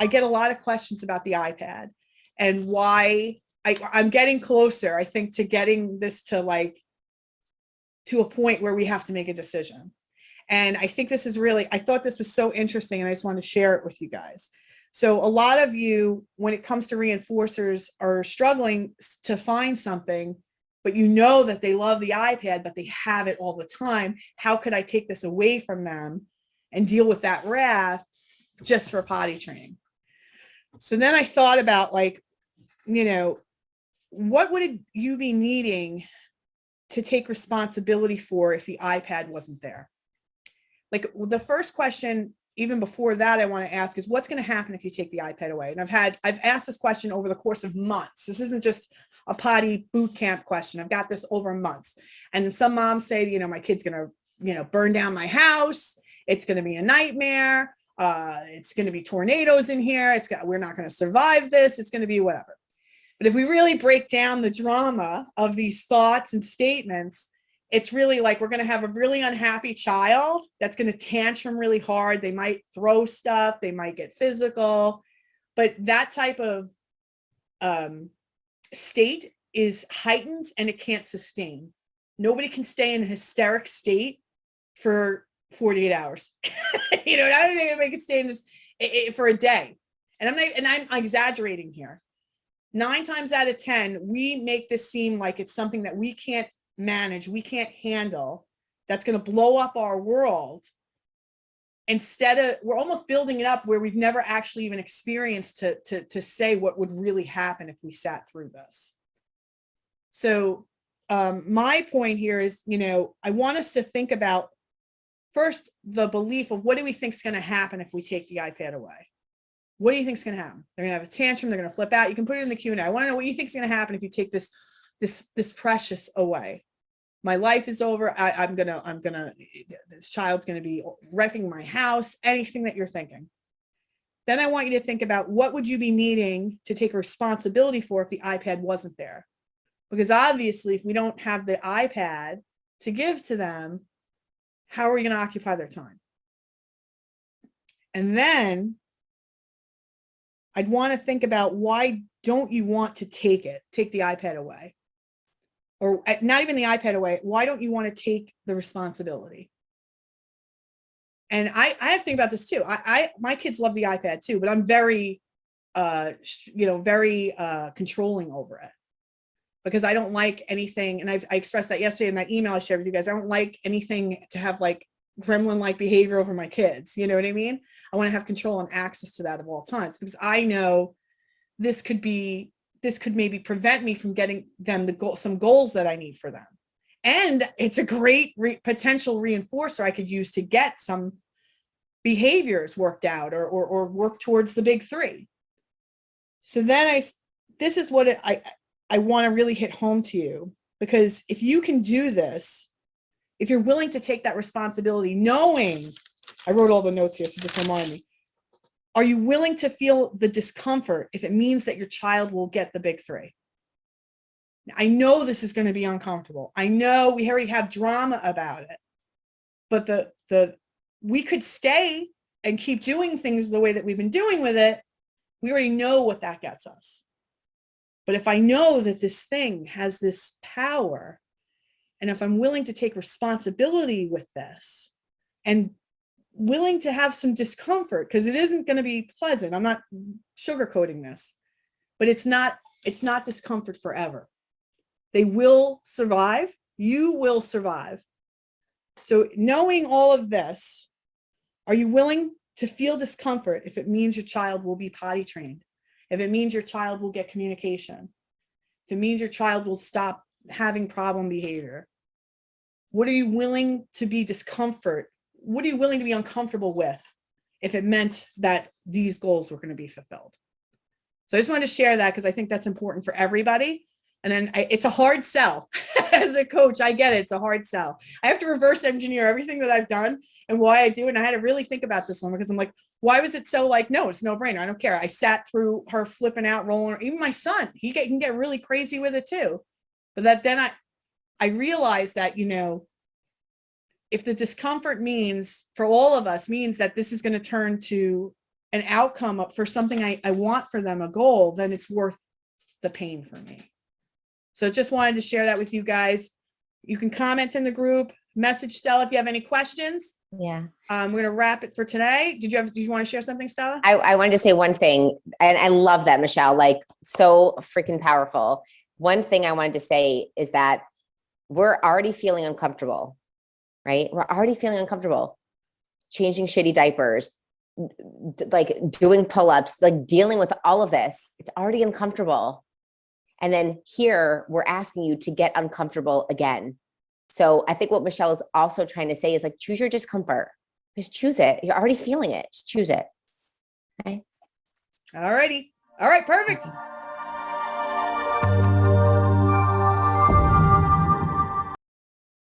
I get a lot of questions about the iPad and why I'm getting closer, I think, to getting this to a point where we have to make a decision. And I think this is really, I thought this was so interesting and I just want to share it with you guys. So a lot of you, when it comes to reinforcers, are struggling to find something, but you know that they love the iPad, but they have it all the time. How could I take this away from them and deal with that wrath just for potty training? So then I thought about what would you be needing to take responsibility for if the iPad wasn't there? Like the first question, even before that, I want to ask is what's going to happen if you take the iPad away? And I've asked this question over the course of months. This isn't just a potty boot camp question. I've got this over months. And some moms say, my kid's going to, burn down my house. It's going to be a nightmare. It's going to be tornadoes in here. We're not going to survive this. It's going to be whatever. But if we really break down the drama of these thoughts and statements, it's really like we're going to have a really unhappy child that's going to tantrum really hard. They might throw stuff. They might get physical. But that type of state is heightened and it can't sustain. Nobody can stay in a hysteric state for 48 hours. I don't think anybody can stay in this for a day. And I'm exaggerating here. 9 times out of 10, we make this seem like it's something that we can't manage, we can't handle, that's going to blow up our world. Instead of, we're almost building it up where we've never actually even experienced to say what would really happen if we sat through this. So my point here is, I want us to think about first the belief of what do we think is going to happen if we take the iPad away? What do you think is going to happen? They're going to have a tantrum. They're going to flip out. You can put it in the Q&A. I want to know what you think is going to happen if you take this precious away. My life is over. This child's going to be wrecking my house, anything that you're thinking. Then I want you to think about what would you be needing to take responsibility for if the iPad wasn't there? Because obviously, if we don't have the iPad to give to them, how are we going to occupy their time? And then I'd want to think about why don't you want to take the iPad away? Or not even the iPad away. Why don't you want to take the responsibility? And I have to think about this too. My kids love the iPad too, but I'm very, very controlling over it because I don't like anything. And I expressed that yesterday in that email I shared with you guys. I don't like anything to have like gremlin-like behavior over my kids. You know what I mean? I want to have control and access to that at all times because I know this could maybe prevent me from getting them some goals that I need for them. And it's a great potential reinforcer I could use to get some behaviors worked out or work towards the big 3. So then this is what I want to really hit home to you, because if you can do this, if you're willing to take that responsibility, knowing, I wrote all the notes here, so just remind me, are you willing to feel the discomfort if it means that your child will get the big 3? I know this is going to be uncomfortable. I know we already have drama about it, but we could stay and keep doing things the way that we've been doing with it. We already know what that gets us. But if I know that this thing has this power, and if I'm willing to take responsibility with this and willing to have some discomfort, because it isn't going to be pleasant. I'm not sugarcoating this, but it's not discomfort forever. They will survive. You will survive. So knowing all of this, are you willing to feel discomfort if it means your child will be potty trained? If it means your child will get communication? If it means your child will stop having problem behavior? What are you willing to be discomfort? What are you willing to be uncomfortable with if it meant that these goals were going to be fulfilled? So I just wanted to share that because I think that's important for everybody. And then it's a hard sell. As a coach, I get it. It's a hard sell. I have to reverse engineer everything that I've done and why I do. And I had to really think about this one because I'm like, why was it so like, no, it's no brainer. I don't care. I sat through her flipping out, rolling, even my son, he can get really crazy with it too. But then I realized that, if the discomfort means for all of us means that this is going to turn to an outcome for something I want for them, a goal, then it's worth the pain for me. So just wanted to share that with you guys. You can comment in the group, message Stella if you have any questions. Yeah. We're going to wrap it for today. Did you want to share something, Stella? I wanted to say one thing, and I love that, Michelle, like so freaking powerful. One thing I wanted to say is that we're already feeling uncomfortable, right? We're already feeling uncomfortable changing shitty diapers, like doing pull-ups, like dealing with all of this. It's already uncomfortable. And then here we're asking you to get uncomfortable again. So I think what Michelle is also trying to say is like, choose your discomfort. Just choose it. You're already feeling it. Just choose it. Okay. All righty. All right. Perfect.